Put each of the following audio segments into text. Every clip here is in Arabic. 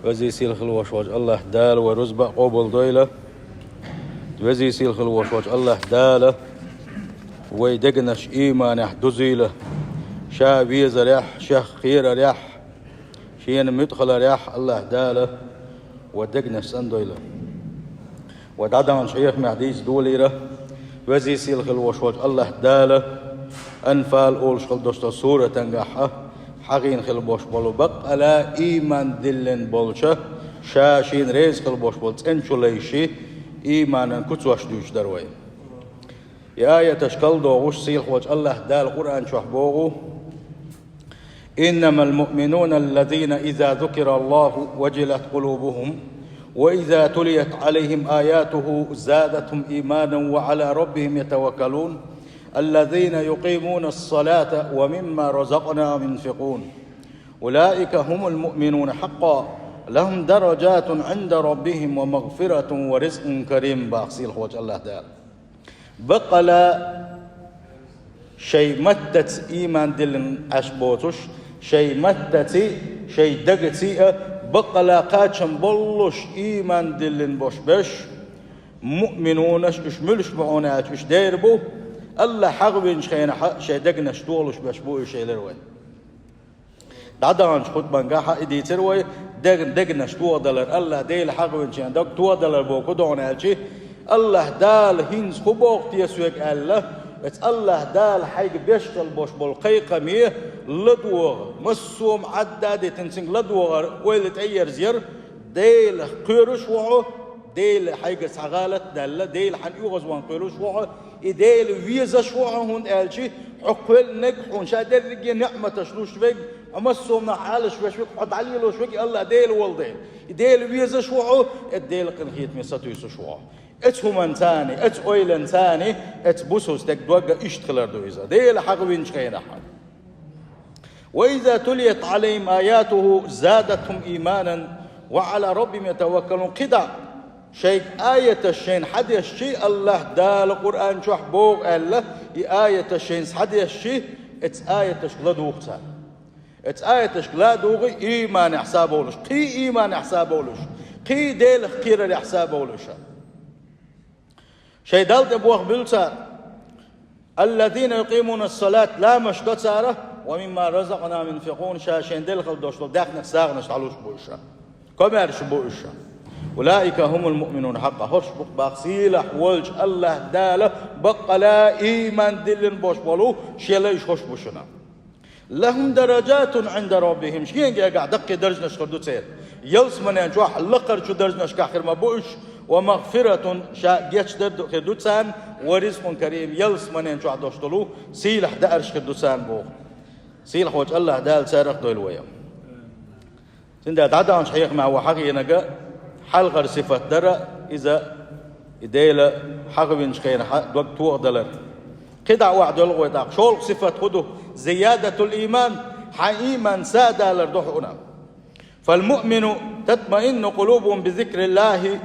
وزي سيل خلوش وج الله دال ورزبة قبل دويلة وزي سيل خلوش وج الله دال ويدقنش إيمان يحدزيله شا بيز ريح شا خير ريح شين مدخل ريح الله داله ودقنش سندويله ودعدان شيخ محديث دوليره وزي سيل خلوش وج الله داله أنفال أول شغل دوست سورة تنجحه حقين خل بوش بولو بق على إيمان دلن بولشه شاشين ريز خل بوش بولت انشو ليشي إيمانا كتوش دوش دروي يا آية تشكال دوغوش سيل خوش الله دال القرآن شحبوغو إنما المؤمنون الذين إذا ذكر الله وجلت قلوبهم وإذا تليت عليهم آياته زادتهم إيمانا وعلى ربهم يتوكلون الذين يقيمون الصلاة ومما رزقناهم ينفقون أولئك هم المؤمنون حقا لهم درجات عند ربهم ومغفرة ورزق كريم باقسيل خوج الله تعالى بقلا شيء متت إيمان دلن أشبوتش شيء متتي شيء دقتي بقلا قاتشن بلش إيمان دلن بوش مؤمنونش إش ملش بعونات إش ديربو الله حقبين شخينا شيء دقنش طولش بشبوي شيء لروي دعدان خد بنجاح إدي تروي دقنش طول دلر الله ديل حقبين شيء دق طول دلر بوكو دونالشي الله دال هينز خبوق تيسويك الله بس الله دال حيق بيشتل بوش بالقيقة ميه لدوغ مسوم عدادي تنسنج لدوغ ويلت أير زير ديل قيرش وعو ديل حيق سعغالت دالة ديل حن يغز وان قيرش وعو إديل فيزا شوعه هون ألشي عقل نجحون شادر رجي نعمة شلوش فيك أمسومنا حالش وشوك حد علي له شوك الله ديل والديل إديل فيزا شوعه الديل قنخيت ميساتو يسو شوعه اتهم انساني ات اويل انساني ات بوسوس تك دوغا اشتغلر دويزا ديل حقوين شخينا حد وإذا تليت عليهم آياته زادتهم إيمانا وعلى ربهم يتوكلون قدع شيء آية الشين حد يشي الله دال القرآن شو حبوغ الله آية الشين حد يشي اتس آية تشكلا دوغتا اتس آية تشكلا دوغي إيمان حسابولش قي إيمان حسابولش قي ديل خير حسابولش شيء دالت أبوغ بلتا الذين يقيمون الصلاة لا مشكت سارة ومما رزقنا ينفقون شاشين ديل خل دوشتو داخل ساغنش تعلوش بوشا كمارش بوشا أولئك هم المؤمنون حقا هرش بق باقسيلح ولج الله داله بق لا إيمان دلن بوش بولو شيليش خوش بوشنا لهم درجات عند ربهم شين قاعد دقي درجنا شخردو تسير يلس من ينجوح لقر شو درجنا شكاخر ما بوش ومغفرة شاء جيش درد خردو تسان ورزق كريم يلس من ينجوح دوشتلو سيلح دارش خردو تسان بوغ سيلح وجه الله دال سارق دويل ويا سندا دعدان شيخ مع وحقي نجا حلقة صفة درا إذا إديلا حقبين شخير دوق توق دلر قدع وعد الغوي داق شول صفة خده زيادة الإيمان حإيمان سادة لردوحنا فالمؤمن تطمئن قلوبهم بذكر الله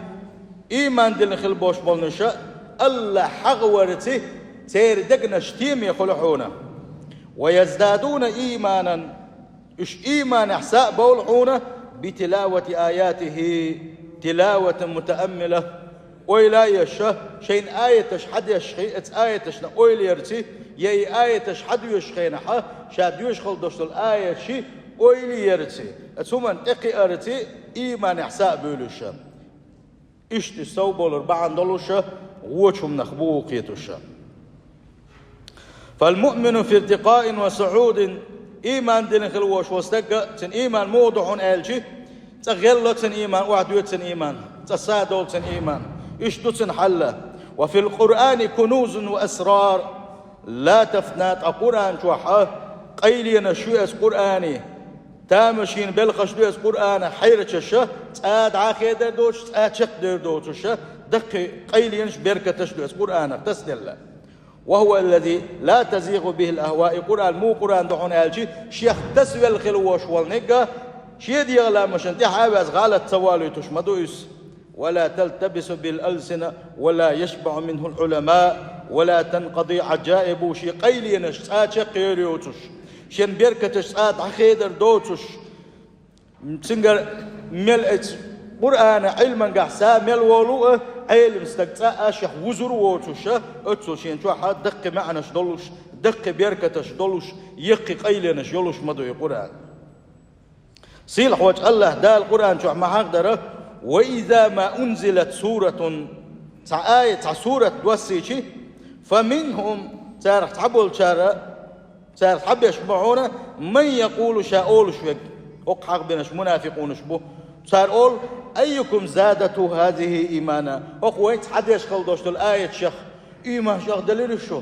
إيمان دل خلبوش بولنشاء الله حغورته سير دقنش تيم يخلحونا ويزدادون إيمانا إش إيمان إحساء بولحونا بتلاوة آياته تلاوة متأملة وإلا يشه شين آية حد يشخي ات آية شنا ويل يرتي يي آية حد يشخينها شاد يشخل دوشت الآية شي ويل يرتي اتومن تقي ارتي إيمان إحساء بولوشا إشت السوبول 4 دولوشا ووشهم نخبوق يتوشا فالمؤمن في ارتقاء وصعود إيمان دين خلوش واستقى تن إيمان موضوع آلجي تغلط تن إيمان وعدوية تن إيمان تصادول تن إيمان إشتو تن حلة وفي القرآن كنوز وأسرار لا تفنات القرآن جوحة قيلين شوية قرآني تامشين بلخش دوية قرآن حيرة الشه تآد عاخيدة دوش تآد شق دوش الشه دقي قيلينش بركة دوية قرآن تسدل وهو الذي لا تزيغ به الأهواء قرآن مو قرآن دعون آلجي شيخ تسوي الخلوش والنقا شيد يغلا مشان تحاوز غالة توالي تشمدويس ولا تلتبس بالألسنة ولا يشبع منه العلماء ولا تنقضي عجائب شي قيلينش ساعة قيريوتش شين بيركتش ساعة عخيدر دوتش سنجر ملء قرآن علما قحسا مل ولو علم استقطاع شيخ وزر ووتوش اتسوشين شو حد دق معنا شدولش دق بيركة شدولش يقي قيلنا شدولش مدو قرآن سيل وجه الله دا القرآن شو ما حقدره وإذا ما أنزلت سورة آية سورة دوسيشي فمنهم تعرف تحبوا الشارع تعرف تحب يشبعونه من يقول شاول شوك وقحق بينش منافقون شبه صار أقول أيكم زادته هذه إيمانا أخوات حد يشغل دوشت الآية شيخ إيمان شيخ دليل شو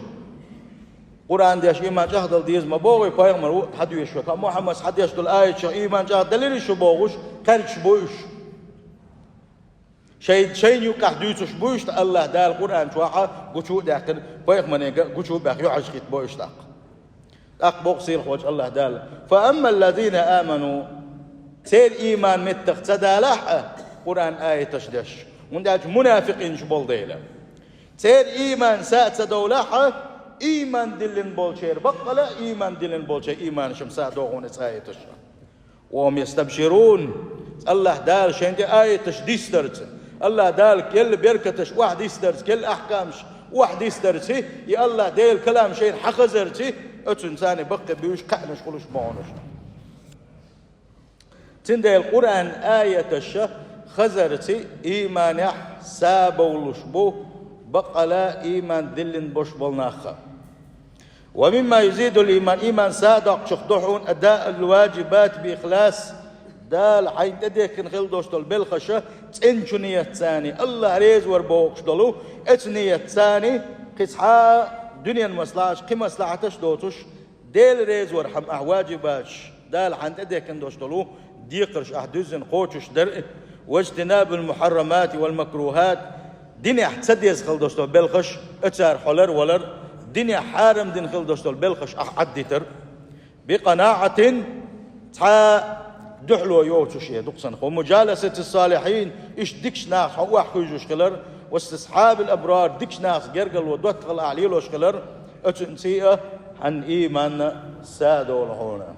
قرآن ديش إيمان شيخ دل ديز ما بوغي بايغمر حد يشوك محمد حد يشغل الآية شيخ إيمان شيخ دليل شو بوغش كارش بوش شيء يقع دوتش بوش الله دا القرآن شوحا قشو داخل بايغمر قشو باخ يعشقت بوش داق بوغسيل خوش الله دال فأما الذين آمنوا سير إيمان متخ تدالح قرآن آية تشدش ونداج منافقين شبول ديلا سير إيمان ساعة دولح إيمان دلن بولشير بقلا إيمان دلن بولشير إيمان شمساء دوغون آية تشدش وهم يستبشرون الله دال شين دي آية تشديس درس الله دال كل بركتش واحد يسترس كل أحكامش واحد يسترس يا الله ديل كلام شين حق زرتي أتنساني بقى بيوش قعنش قلوش معونش تندى القرآن آية الشه خزرتي إيمان سابولش بو بقلا إيمان دلن بوش بولناخا ومما يزيد الإيمان إيمان صادق شخدحون أداء الواجبات بإخلاص دال حين تديك نخل دوشتل بالخشة تنشو نية ثاني الله ريز وربوكش دلو اتنية ثاني قصحا دنيا المصلاحش قي مصلحتش دوتش ديل ريز ورحم واجباتش دال حين تديك دوشتلو ديقرش أحدوزن قوتش درء واجتناب المحرمات والمكروهات دنيا حتسديز خل دوشتل بالخش اتسار حولر ولر دنيا حارم دين خل دوشتل بالخش أحدتر بقناعة دحلو يوتش يدقسن ومجالسة الصالحين إيش دكش ناس حوا حوجوش خلر واستصحاب الأبرار دكش ناس جرجل ودوتقل أعليلوش خلر أتنسيئة عن إيمان سادو لهونا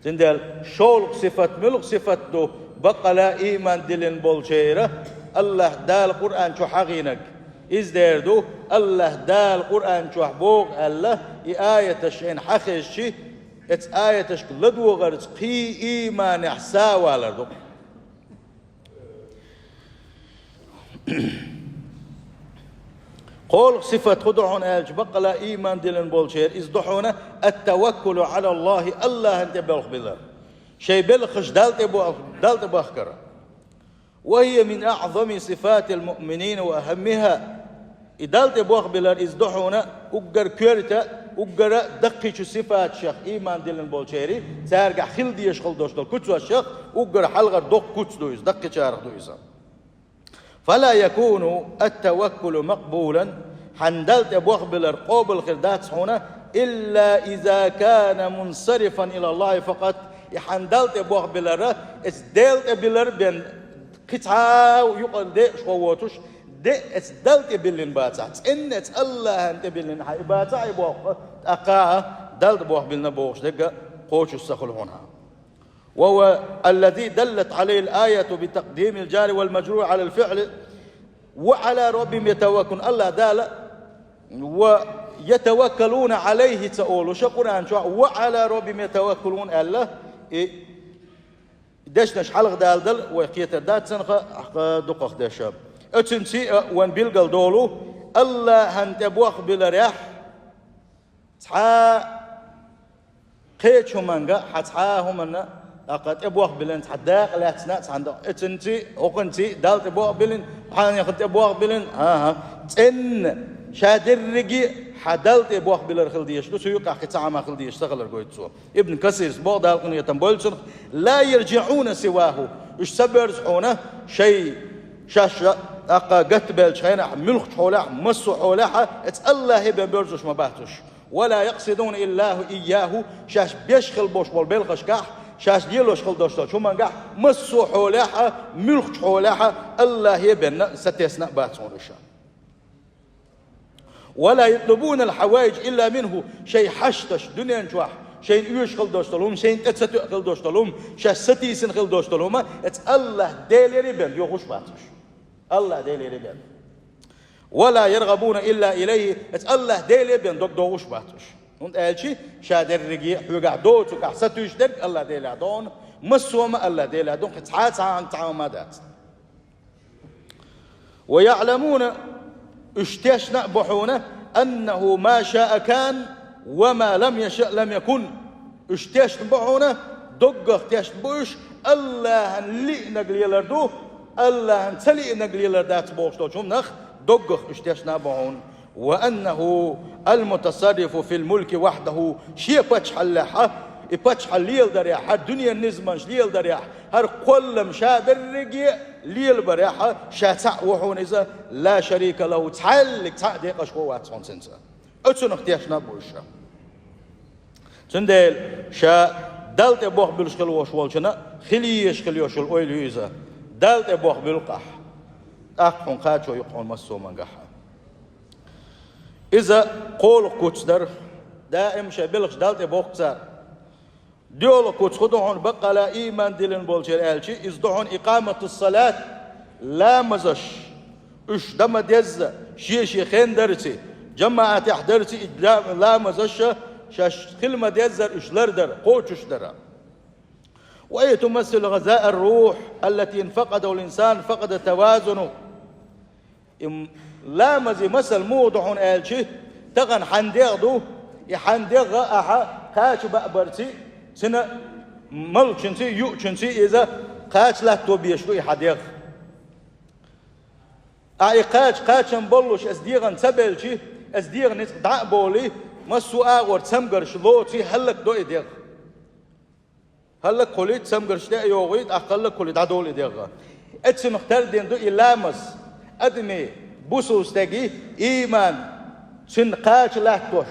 تندل شول صفة ملك صفة دو بقلا إيمان دلن بولشيرة الله دال قرآن شو حقينك إز ديردو الله دال قرآن شو حبوغ الله آية الشين حخيشي اتس آية تشكل لدو غرز قي إيمان إحسا والردو قول صفة خدعون آج بقلا إيمان دلن بولشير إز دحونا التوكل على الله الله انت بلخ بالله شيء بلخش دالت بأخكرة وهي من أعظم صفات المؤمنين وأهمها إدالت بوخ بالله إز دحونا أقر كورتا أقرأ دقيش صفات شيخ إيمان دلن بولشيري سارقع خل ديش خل دوشتل كتسو الشيخ أقرأ حلقة دق كتس دويس دقي شارق دويسا فلا يكون التوكل مقبولا حندلت بوخ بالله قوبل خردات هنا إلا إذا كان منصرفا إلى الله فقط حندلت بوخ بالله اسدلت بالله بين قطعة ويقول دي شووتوش دي اسدلت باللين باتعت إن الله أنت باللين باتع بوخ أقاها دلت بوخ بالنا بوخش دقا قوش السخل هنا وهو الذي دلت عليه الآية بتقديم الجار والمجرور على الفعل وعلى ربهم يتوكلون الله دال ويتوكلون عليه تقول شو قرآن شو وعلى ربهم يتوكلون الله دشنش حلق دال وقيت دات سنخ دقق دشاب اتنسي وان بيلقل دولو الله هنت بوخ بالرياح تحا قيتشو منغا حتحا همنا أقد أبوخ بلن تحداق لا تنات عند اتنتي أقنتي دالت أبوخ بلن حان ياخد أبوخ بلن تن شادر رجي حدلت أبوخ بلن خلديش لو سيوك أخي تعامى خلديش تغلر قويتسو ابن كثير بوغ دالقن يتنبولسن لا يرجعون سواه إش سبرزحونه شيء شاشة أقا قتبل شينا ملخ حولاح مسو حولاح الله هبن برزوش مباهتوش ولا يقصدون إلا إياه شاش بيشخل بوش بالبلغش كاح شاش ديلوش خل دوشتو شو من قاح مسو حولاحة ملخ حولاحة الله يبن ستيسنا باتسون رشا ولا يطلبون الحوائج إلا منه شيء حشتش دنيا نجواح şeyin üç kıl dostalım, şeyin etsetü kıl dostalım, şey setisin kıl dostalım, et Allah değerleri ben, yokuş batmış. Allah değerleri ben. وَلَا يَرْغَبُونَ إِلَّا إِلَيْهِ et Allah değerleri ben, doğuş batmış. Und elçi, şaderrigi, hüga doğutu, kahsatü işler, Allah değerleri don, مسوما الله ديلا دون تعات عن تعامدات ويعلمون اشتشنا بحونه أنه ما شاء كان وما لم يشاء لم يكن اشتشنا بحونه دق اشتشنا بوش الله اللي نقليلر دو الله تلي نقليلر دات بوشتو شوم نخ دق اشتشنا بحون وأنه المتصرف في الملك وحده شيء فتح اللحة İpaç halil der ya, her dünya nizmanş lil der ya, her kullum şaderrigi lil der ya, şata wuhuniza la şerike lehu ta'allik ta'diq aşkuvat son sensa. Ötün ihtiyaçna bu işe. Çündel şa dalte boh bilşkil woşwolçuna xiliyeş xiliyoşul oyluyza. Dalte boh bilqah. Aqhun qaço yuqon masumangah. İza qol kuçdar daim şabilx dalte bohçar. Diyalog kutsudun bakala iman dilin bolçer elçi izduhun ikametus salat la mazaş üç dama dezza şişi khendersi cemaat yahdersi la mazaş şaş kelime dezzer üçlerdir koçuşlara وهي تمثل غذاء الروح التي إن فقده الإنسان فقد توازنه لا مزي مثل موضع elçi تغن حندغدو يحندغ أحا كاش بأبرتي سنة مل چنسي يو چنسي إذا قاش لا توبيشلو يحديغ أي قاچن بلوش أزديغن سبلشي أزديغن دع بولي مسو آغور تسمغرش لوتي هلك دو إديغ هلك كولي تسمغرش دا يوغيد أقلك كولي دادول إديغ أتسي مختار دين دو إلامس أدمي بوسوس تاقي إيمان سن قاش لا توش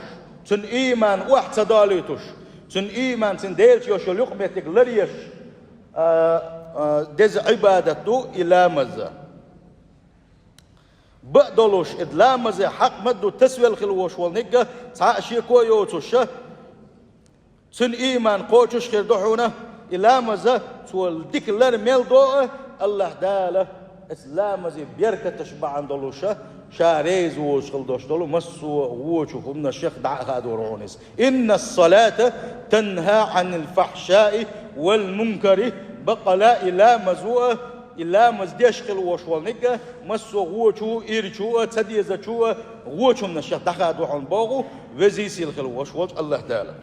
سن إيمان واحد صدالي توش سن إيمان سن ديلش يوشل يقمتك لريش دز عبادته إلى مزة بقدلوش إدلا مزة حق مدو تسوي الخلوش والنقة تعاشي كو يوتوش سن إيمان قوتوش خير دوحونا إلى مزة سوال ديك لر ميل دوء الله داله إسلام مزة بيركة تشبع عن دلوشة شاريز وشغل دوش دولو مسو ووشوكم من الشيخ دعاها دورونيس إن الصلاة تنهى عن الفحشاء والمنكر بقى لا إلا مزوء إلا مزديشقل وشوالنقة مسو ووشو إيرشو تديزشو ووشو من الشيخ دعاها دورون بوغو وزيسي الخل وشوالج الله تعالى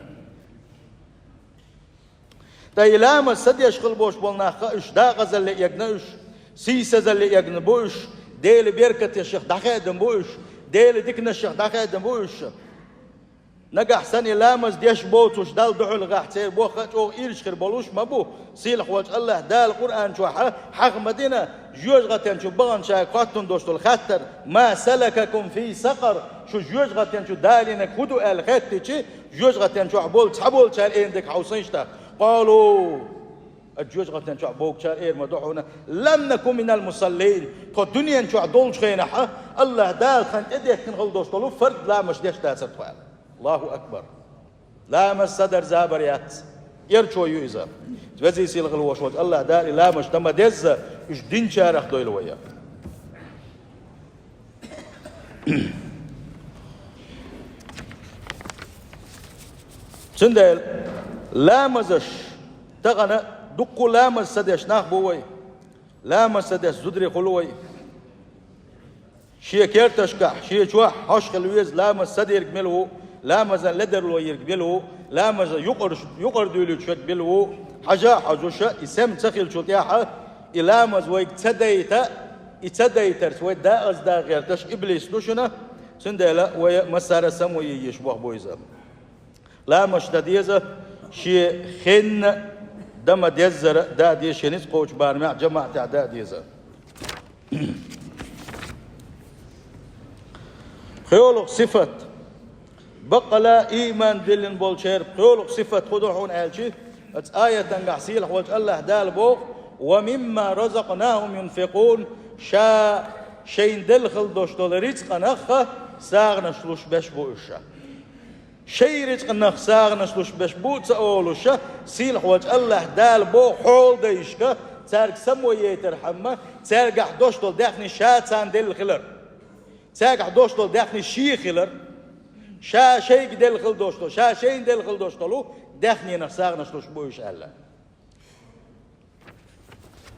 تا إلا مزديشقل وشوالناخا إش دا غزل يقنش سيسة زل يقنبوش ديل بيركت يا شيخ دخادم بوش ديل ديكنا الشيخ دخادم بوش نجح سني لامز ديش بوتوش دال دعول غاح تير بو خاتو إيرش خير بولوش ما بو سيل خواج الله دال القرآن شو حق مدينة جوج غتين شو بغن شاي قاتن دوشتو الخطر ما سلككم في سقر شو جوج غتين شو دالينك خدو الخطي جوج غتين شو عبول تحبول شال عندك حوسينشتا قالوا الجوج غتن شو عبوك شار إير مدحونا لم نكن من المصلين تو الدنيا شو عدول خينا الله دال خان إديك كن غلدوش طلو فرد لا مش ديش تاسر طوال الله أكبر لا مش صدر زابريات يرشو يوزا وزي سيل غلوش وج الله دال لا مش تم دز إش دين شارخ دويل ويا سندل لا مزش تغنى دقو لامس سدش ناخ بوي لامس سدش زدري خلوي شي كيرتشكح شي جوح حش خلويز لامس سدير ملو لامس لدر لو يرقبلو لامس يقر دولو شك بلو حاجه حجوشه اسم تخيل شوتياحه لامس ويك تديتا يتديتر سوي دا ازدا غيرتش ابليس دوشنا سندلا وي مسار سموي يشبه بويزا لامس تديزه شي خن دم ديزر دا ديشينيس قوش بارمع جماعة دا ديزر خيولق صفة بقى لا إيمان دلن بولشير خيولق صفة خدوحون آلشي آية تنقحسيل حوالج الله دال بوغ ومما رزقناهم ينفقون شا شين دلخل دوشتول رزق نخة ساغنا شلوش بش بوشا شيرج نخساغنش لوش بش بوت أولوش سيل حوج الله دال بو حول ديشك تارك سمو يترحمه تارك حدوشتول داخني شاتان دل خلر تارك حدوشتول داخني شي خلر شا شيك دل خل دوشتول شا شين دل خل دوشتولو داخني نخساغنش لوش بوش الله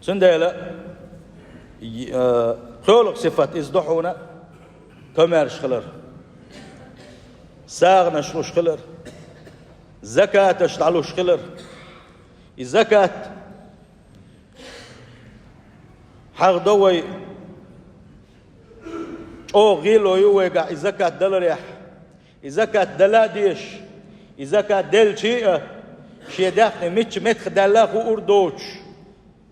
سندلا خلق صفة ازدحونا كمارش خلر ساغنش لوش خلر زكاة اشتعلوش خلر الزكاة حق دوي او غيلو يوغا الزكاة دلريح الزكاة دلا ديش الزكاة دل شيء شي داخل متش متخ دلاخو اردوش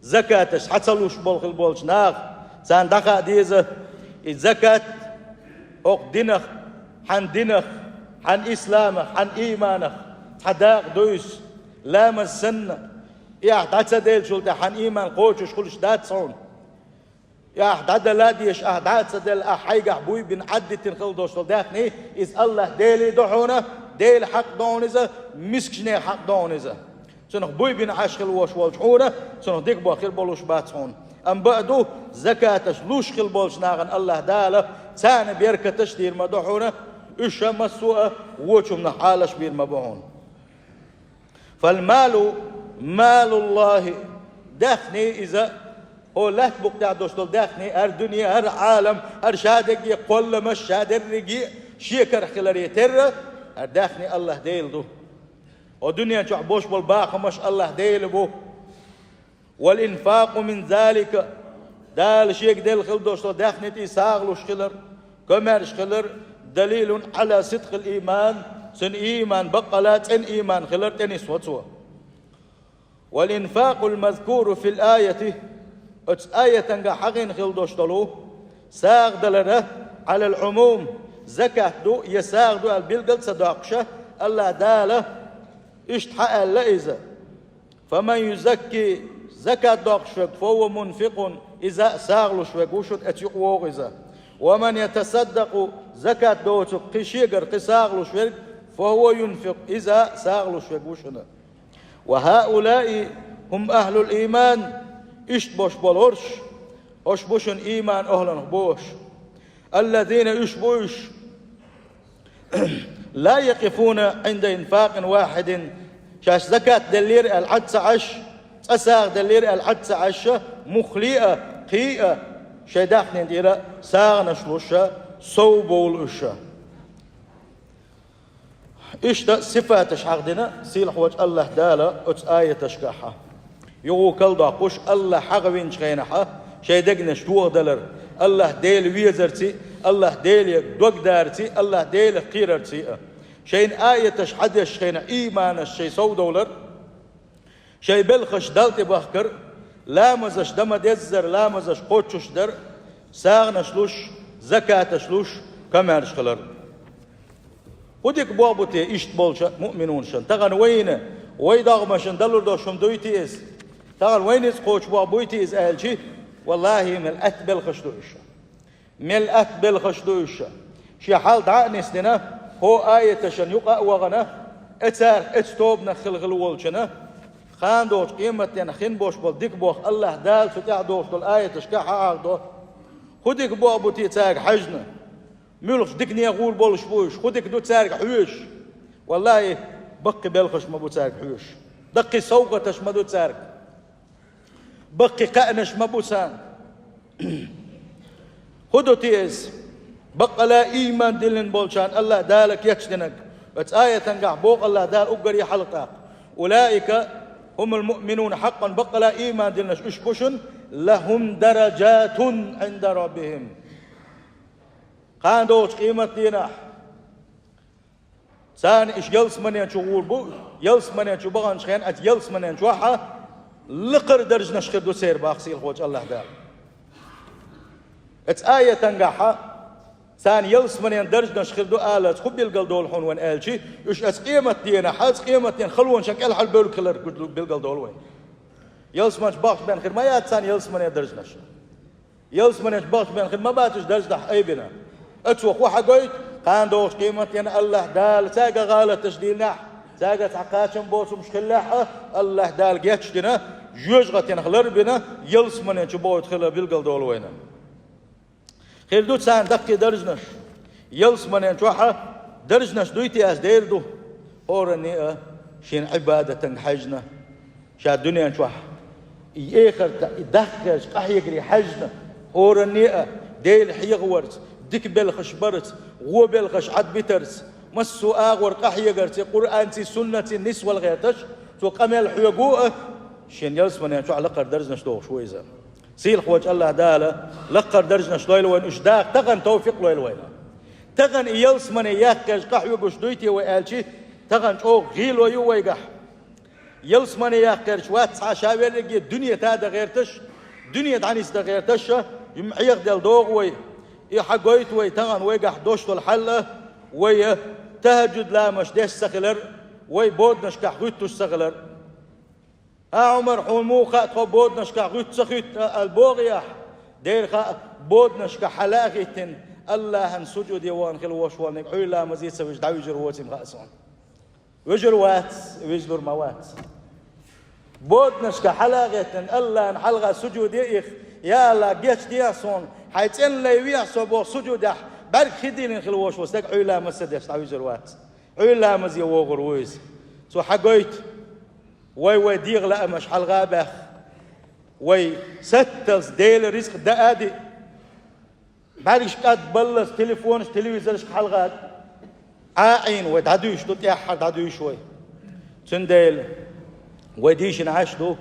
زكاة حصلوش بولخ البولش ناغ سان دقا ديزة الزكاة اوق دينخ حن دينخ حن إسلامه حن إيمانه حداق دويس لام السنة يا تعتدل شلت حن إيمان قوتش كلش دات صون يا تعدل ديش تعتدل أحيق بوي بن عدة تنخل دوشل داخني إز الله ديلي دحونه ديل حق دونزه مسكشني حق دونزه سنخ بوي بن عشخل وش والجحونه سنخ ديك بوخير بولوش باتصون أم بعدو زكاتش لوش خل بولش ناغن الله داله ثاني بيركتش دير مدحونه إيش مسوء وجم نحالش بير مبعون فالمال مال الله داخني إذا هو لا تبقى دوستول داخني الدنيا هر عالم هر شادق يقول مش شادر رجي شيكر خلري تر داخني الله ديل دو ودنيا تعبوش بالباقي مش الله ديل بو والإنفاق من ذلك دال شيك ديل خل دوستول داخني تيساغلوش خلر كمارش خلر دليل على صدق الإيمان سن إيمان بقلات سن إيمان خلر تنس وتسوى والإنفاق المذكور في الآية آية تنقى حقين خل دوشتلو ساغ دلره على العموم زكاة دو يساغ دو البلغل صداقشة الله داله اشتحق اللئزة فمن يزكي زكاة داقشك فهو منفق إذا ساغلو شوكوشت أتيقوه إذا ومن يتصدق زكاة دوتك قشيقر قساغلو شوك فهو ينفق إذا ساغلو شوكوشنا وهؤلاء هم أهل الإيمان اشتبوش بولورش اشبوشن إيمان أهلن بوش الذين اشبوش لا يقفون عند إنفاق واحد شاش زكاة دلير العدس عش أساغ دلير العدس عش مخلئة قيئة شيداخن ديرا ساغنش لوشا صوبول وشا إشتا صفاتش حقدنا سيل حوج الله دالا أتس آية تشكاحة يغو كل داقوش الله حقوين شغينحة شيداقنش دوغ دلر الله ديل ويزرتي الله ديل دوغ دارتي الله ديل قيررتي شين آية تشحدش خينا إيمانش شي صو دولر شي بلخش دالتي بخكر لامزش دم دزر لامزش قوتش در ساغنش لوش زكاتش لوش كمارش خلر وديك بوابوتي اشت بولشا مؤمنون شن تغن وين ويداغمشن دلور دوشم دويتي إز تغن وين إز قوش بوابوتي إز أهلشي والله ملأت بالخشدوش ملأت بالخشدوش شي حال دعانيس لنا هو آية شن يقع وغنا اتسار اتستوبنا خلغلولشنا خان دوش قيمتنا خين بوش بول ديك بوخ الله دال فتاع دوش دول آية تشكاحة عاقدو خدك بوابوتي تساق حجنا ملخش ديك نيغول بولش بوش خدك دو تساق حوش والله بقي بلخش ما بو تساق حوش دقي سوقتش ما دو تساق بقي قأنش ما بو سان خدو تيز بقى لا إيمان دلن بولشان الله دالك يكشتنك بس آية تنقع بوق الله دال أقري حلقاق أولئك هم المؤمنون حقا بقى لا إيمان دلنش اشبشن لهم درجات عند ربهم قان دوش قيمة دينا سان إش يلس من ينشغول بو يلس من ينشو بغان شخين أت يلس من ينشوحا لقر درج نشخر دو سير باقسيل خوش الله دال ات آية تنقعها سان يلس من يندرج نشخر دو آلات خب بيلقل دول حون وان آلشي إش أت قيمة دينا حاز قيمة دين خلوان شك ألحل بيلو كلر بيلقل دول وين يلس منش باقش بين خير ما يات سان يلس من يندرج نشخر يلس من ينش باقش بين خير ما باتش درج دح أي بنا اتوق واحد قويت قان دوش قيمة يعني الله دال ساقا غالة تشديل نح ساقا تعقاتشن بوسو مش خلاحة الله دال جيتش دينا جوجغت يعني خلر بنا يلس من ينشبو يتخلى بالقل دول وينا خير دوت سان دقي درجنش يلس من ينشوحة درجنش دويتي أس ديردو أورني شين عبادة حجنا شا الدنيا نشوح يأخر دخش قحيقري حجنا أورني ديل حيغورت ديك بلخش برت غو بلخش عد بترس مسو آغور قحيقرت قرآن تي سنة النسوة الغيرتش تو قميل حيقوه شين يلس من ينشوح لقر درجنش دوغ شوي زم سيل خوج الله داله لقر درجنش دويل وين اشداق تغن توفيق لويل وين تغن يلس من ياكش قحيقوش دويتي وآلشي تغن أو غيلو يويقح يلس من ياكش واتسع شاوير لقي الدنيا تادا غيرتش دنيا دعنيس دا غيرتش يمحيق دل دوغ وي يحقويت وي تغن ويقح دوشتو الحلة وي تهجد لامش ديش سخلر وي بودنش كحغوتوش سخلر عمر حمو خاطو بودنش كحغوت سخيت البوغيح دير بودنش كحلاغيتن الله هن سجود يوان خلوش وانك عيلا مزيد سويش دعوي جرواتي مخاسون وجروات ويجلور موات بودنش كحلاغيتن الله نحلغا سجود يخ يا الله جيش دياسون حيتن لي ويحسو بو سجود برك خدين خلوش وستك عيلا مسدش دعوي جروات عيلا مزي وغر ويز سو حقويت وي ديغ لا مش حلغا بخ وي ستلس ديل رزق دادي بعدش قد بلس تليفونش تلفزيونش حلغات عين ودعدوش تطيح دعدوش شوي تنديل وديش نعشدو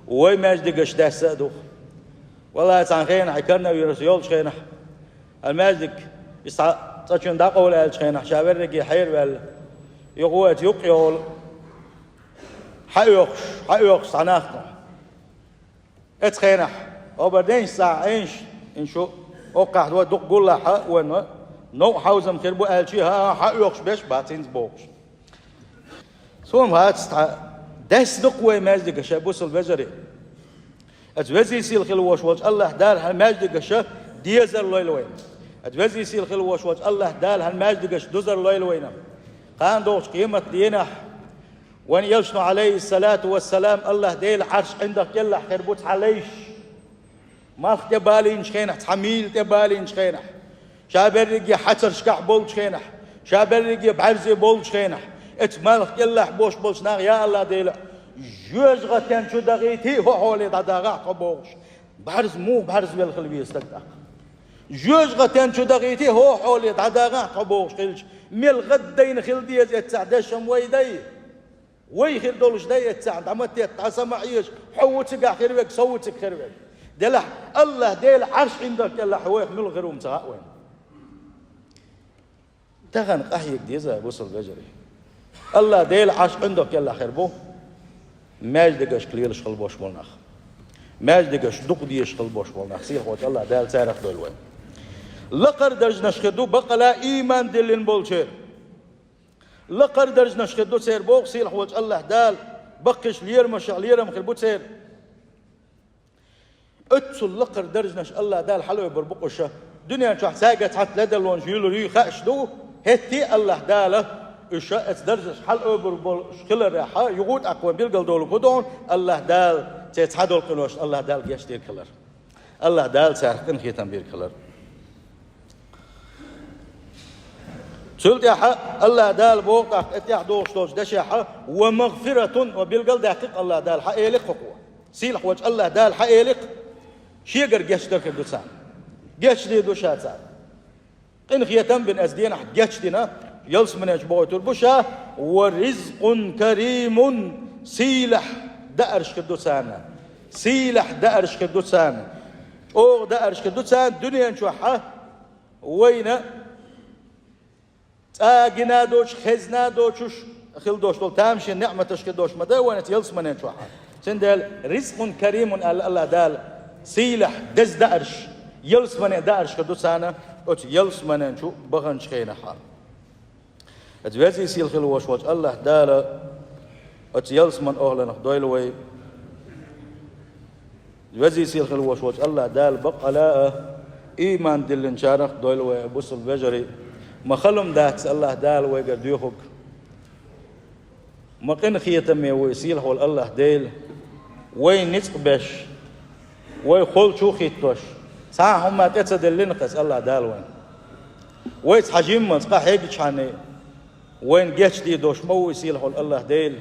وي ماجدقش داسدو والله تان خينا حكرنا ويرسيول شينا الماجدق يسع تشون داقول ال شينا شاورقي حير ولا يقوت يقيول حيوخش صناخنا اتخينا وبعدين ساعة ايش انشو اوقع دو دق قول حق ون نو حوزم خربو الشي ها حيوخش بيش باتينز بوكش سوم هات دس دقوة ماجدق شابوس البجري اتوزي سيل خلوش وجه الله دار هالماجدق شا ديزر لويلوين اتوزي سيل خلوش وجه الله دار هالماجدق ش دوزر لويلوين قان دوش قيمة دينه وان يلشنو عليه الصلاة والسلام الله ديل عرش عندك يلا خربوت عليش ما تبالي نشخينح تحميل تبالي نشخينح شابرقي حتر شكع بول شخينح شابرقي بعرزي بول شخينح اتمالخ يلا بوش بولش ناغ يا الله ديل جوز غتان شو دغيتي هو حولي دغاع قبوش بعرز مو بعرز بالخلبي استقدق جوز غتان شو دغيتي هو حولي دغاع قبوش قلش مل غدين خلدي يتسعدشم ويدي وي خير دولش داي يتساعد عملت تعسى عيش حوتك خيرك صوتك خيرك دلح الله ديل عرش عندك يلا حويح من غير ومتاع وين تغن قحيك ديزا وصل بجري الله ديل عرش عندك يلا خيربو ماجدقش كليلش خلبوش مولناخ ماجدقش دق ديش خلبوش مولناخ سير خوت الله دال تعرف دول وين لقر درج نشخدو بقلا ايمان دلين بولشير لقر درج نشخدو سير بوق سيل خوت الله دال بقش لير مشع لير مخربوت سير اتسل لقر درج نش الله دال حلو بربقش دنيا شح ساقت حتى لدلون جيلو ري خاشدو هتي الله داله إشاء درجة حلو بربقش كل راحة يقود أقوى بيلقل دول قدون الله دال تتحدل قلوش الله دال جشتير كلر الله دال سارقن خيتم بير كلر سلت يا حق الله دال بوقع اتيح دوش دوش دشيحة ومغفرة وبيلقل دقيق الله دال حقيلك قوة سيلح وجه الله دال حقيلك شيقر جشتر كدوسان جشتي دوشاتان قن خيتم بن أزدين حق جشتنا يلس من أجبوت البشا ورزق كريم سيلح دأرش كدوسان سيلح دأرش كدوسان أو دأرش كدوسان دنيا نشوحة وين تاجنا دوش خزنا دوشش خل دوش دول تامشي نعمة تشكدوش مدى وين يلس من نشوحة سندل رزق كريم الله دال سيلح دز دأرش يلس من دأرش كدوسان أت يلس من نشو بغنش خينا حال أتوازي سيل خل وش وش الله دال أت يلس من أهلنا دويلوي أتوازي سيل خل وش وش الله دال بقى لا إيمان دلن شارخ دويلوي بوصل بجري ما خلهم داكس الله دال ويقر ديوخك ما قن خيتم ويسيل حول الله ديل وين نتقبش وي خول شو خيتوش ساعة هم تتصدل لنقص الله دال وين ويس حجيم من سقا هيك شاني وين جيش دي دوش مو يسيل حول الله ديل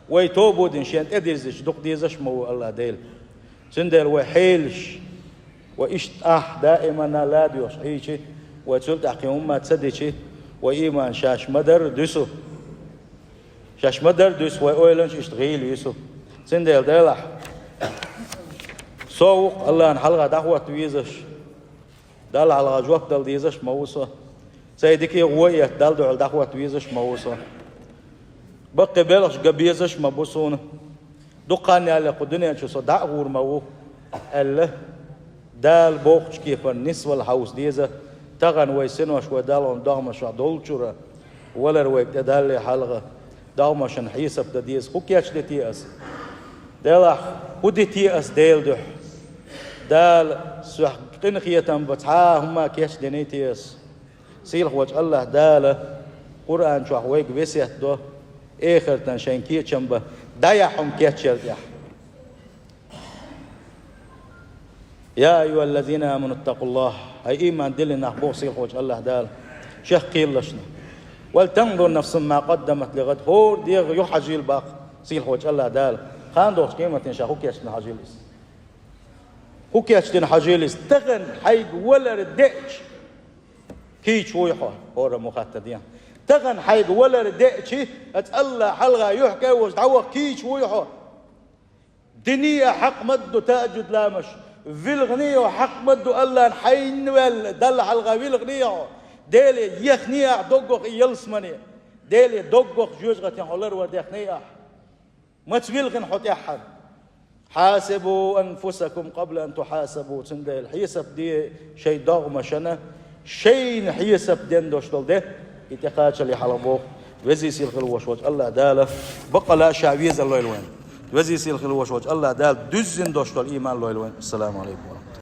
وي توبو دين شين اديزش دوق ديزش مو الله ديل سندل وحيلش وإشت دائما لا ديوش هيك وتسلت أحكي ما تصدقي وإيمان شاش مدر دوسو شاش مدر دوس وأولنش اشتغيل يسو سندل دلح سوق الله نحلقة دعوة تويزش دل على جوك دل ديزش موسى سيدك يغوية دل دعوة دعوة تويزش موسى بقي بلش قبيزش مبوسون دقاني على قدنيا شو صدق غور مو الله دال بوقش كيف النسوة الحوس ديزة تغن ويسنوش ودالون دغمش دولشورا ولا رويك دال حلقة دغمش حيسب ديز هو كيش ديتياس دلح هو ديتياس ديل دح دال سح قنخيتم بتعا هما كيش دينيتياس سيلح وجه الله دال قرآن شو حويك بسيت دو آخر تنشين كيتشم به دايحهم كيتشل يح يا أيها الذين آمنوا اتقوا الله أي إيمان دلنا أخبوه سيلح وجه الله دال شيخ قيل لشنا ولتنظر نفس ما قدمت لغد هور ديغ يحجي الباق سيلح وجه الله دال خان دوش قيمة تنشا هو كيشتنا حجيليس هو كيشتنا حجيليس تغن حيق ولا ردئش كيش ويحو هورا مخاتدين تغن حيق ولا ردئش أتألا حلغة يحكي وزدعوه كيش ويحو دنيا حق مدو تأجد لامش في الغنية حق مدو الله نحين دل حلغة في الغنية ديلي يخنية دوغوخ يلسمني ديلي دوغوخ جوزغة حولر وديخنية ما تبيلغن حط أحد حاسبوا أنفسكم قبل أن تحاسبوا تندي الحيسب دي شيء ضغم شنا شيء حيسب دين دوشتل ده يتقاش اللي حلبوه وزي سيلخل وشوج الله داله بقى لا شعبيز الله يلوين وزي سيلخل وشوج الله دال دزن دوشتل إيمان الله يلوين السلام عليكم